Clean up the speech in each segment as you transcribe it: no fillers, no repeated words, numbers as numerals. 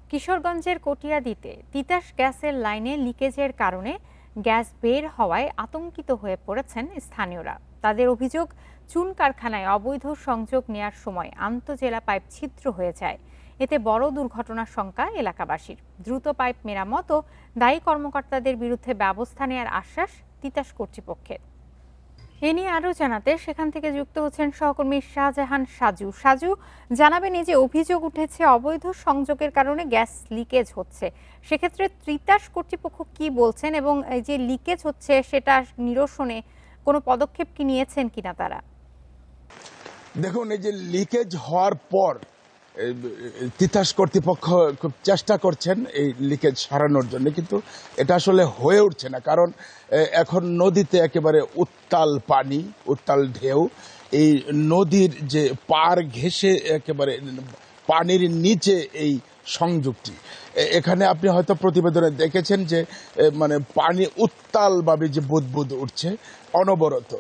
কিশোরগঞ্জের কটিয়াদীতে তিতাস গ্যাসের লাইনে লিকেজের কারণে গ্যাস বের হওয়ায় আতঙ্কিত হয়ে পড়েছেন স্থানীয়রা। তাদের অভিযোগ, চুন কারখানায় অবৈধ সংযোগ নেয়ার সময় আন্তঃজেলা পাইপ ছিদ্র হয়ে যায়। এতে বড় দুর্ঘটনার শঙ্কা এলাকাবাসীর। দ্রুত পাইপ মেরামত ও দায়ী কর্মকর্তাদের বিরুদ্ধে ব্যবস্থা নেওয়ার আশ্বাস তিতাস কর্তৃপক্ষের। এ নিয়ে আরও জানাতে সেখান থেকে যুক্ত হচ্ছেন সহকর্মী শাহজাহান সাজু। সাজু, জানাবেন, এই যে অভিযোগ উঠেছে অবৈধ সংযোগের কারণে গ্যাস লিকেজ হচ্ছে, সেক্ষেত্রে তিতাস কর্তৃপক্ষ কি বলছেন এবং এই যে লিকেজ হচ্ছে সেটা নিরসনে কোনো পদক্ষেপ কি নিয়েছেন কিনা তারা? দেখুন, এই যে লিকেজ হওয়ার পর তিতাস কর্তৃপক্ষ খুব চেষ্টা করছেন এই লিকেজ সারানোর জন্য, কিন্তু এটা আসলে হয়ে উঠছে না। কারণ এখন নদীতে একেবারে উত্তাল পানি, উত্তাল ঢেউ। এই নদীর যে পার ঘেঁষে একেবারে পানির নিচে এই সংযোগটি, এখানে আপনি হয়তো প্রতিবেদনে দেখেছেন যে মানে পানি উত্তালভাবে যে বুদবুদ উঠছে অনবরত।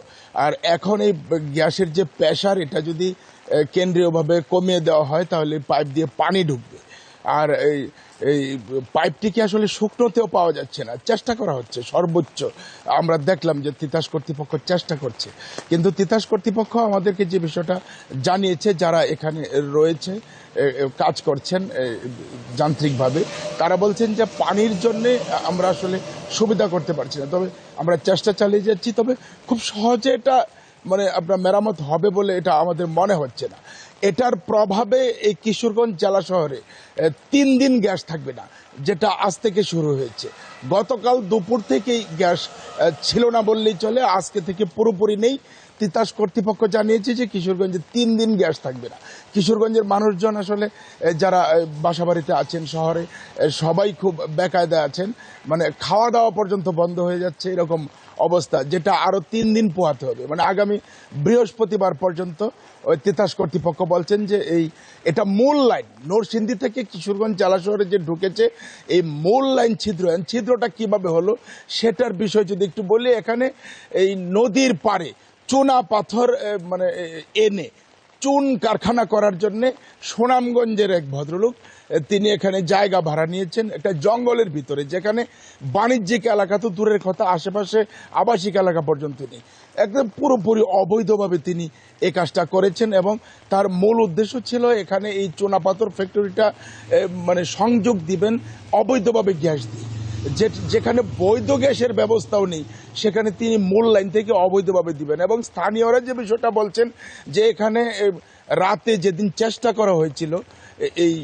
আর এখন এই গ্যাসের যে প্রেসার, এটা যদি কেন্দ্রীয়ভাবে কমিয়ে দেওয়া হয় তাহলে পাইপ দিয়ে পানি ঢুকবে। আর এই পাইপটিকে আসলে শুকনোতেও পাওয়া যাচ্ছে না, চেষ্টা করা হচ্ছে সর্বোচ্চ। আমরা দেখলাম যে তিতাস কর্তৃপক্ষ চেষ্টা করছে, কিন্তু তিতাস কর্তৃপক্ষ আমাদেরকে যে বিষয়টা জানিয়েছে, যারা এখানে রয়েছে কাজ করছেন যান্ত্রিকভাবে, তারা বলছেন যে পানির জন্যে আমরা আসলে সুবিধা করতে পারছি না। তবে আমরা চেষ্টা চালিয়ে যাচ্ছি, তবে খুব সহজে এটা মানে আপনার মেরামত হবে বলে এটা আমাদের মনে হচ্ছে না। এটার প্রভাবে এই কিশোরগঞ্জ জেলা শহরে 3 দিন গ্যাস থাকবে না, যেটা আজ থেকে শুরু হয়েছে। গতকাল দুপুর থেকেই গ্যাস ছিল না বললেই চলে, আজকে থেকে পুরোপুরি নেই। তিতাস কর্তৃপক্ষ জানিয়েছে যে কিশোরগঞ্জে 3 দিন গ্যাস থাকবে না। কিশোরগঞ্জের মানুষজন আসলে যারা বাসাবাড়িতে আছেন শহরে, সবাই খুব বেকায়দা আছেন। মানে খাওয়া দাওয়া পর্যন্ত বন্ধ হয়ে যাচ্ছে, এরকম অবস্থা, যেটা আরো 3 দিন পোহাতে হবে। মানে আগামী বৃহস্পতিবার পর্যন্ত ওই তিতাস কর্তৃপক্ষ বলছেন যে এটা মূল লাইন নরসিংদী থেকে কিশোরগঞ্জ জেলা শহরে যে ঢুকেছে, এই মূল লাইন ছিদ্রটা কিভাবে হলো সেটার বিষয় যদি একটু বলি। এখানে এই নদীর পাড়ে চুনা পাথর মানে এনে চুন কারখানা করার জন্য সুনামগঞ্জের এক ভদ্রলোক, তিনি এখানে জায়গা ভাড়া নিয়েছেন একটা জঙ্গলের ভিতরে, যেখানে বাণিজ্যিক এলাকা তো দূরের কথা, আশেপাশে আবাসিক এলাকা পর্যন্ত নেই। একদম পুরোপুরি অবৈধভাবে তিনি এই কাজটা করেছেন এবং তার মূল উদ্দেশ্য ছিল এখানে এই চুনাপাথর ফ্যাক্টরিটা মানে সংযোগ দিবেন অবৈধভাবে গ্যাস দিয়ে। যেখানে বৈধ গ্যাসের ব্যবস্থাও নেই, সেখানে তিনি মূল লাইন থেকে অবৈধভাবে দিবেন। এবং স্থানীয়রা যে বিষয়টা বলছেন যে এখানে রাতে যেদিন চেষ্টা করা হয়েছিল এই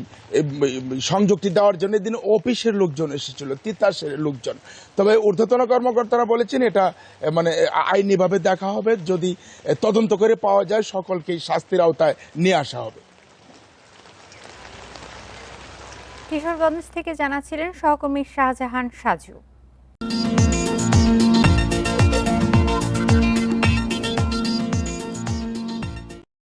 সংযোগটি দেওয়ার জন্য, এদিন অফিসের লোকজন এসেছিল, তিতাসের লোকজন। তবে ঊর্ধ্বতন কর্মকর্তারা বলেছেন এটা মানে আইনিভাবে দেখা হবে, যদি তদন্ত করে পাওয়া যায় সকলকেই শাস্তির আওতায় নিয়ে আসা হবে। কিশোরগঞ্জ থেকে জানাচ্ছিলেন সহকর্মী শাহজাহান সাজু।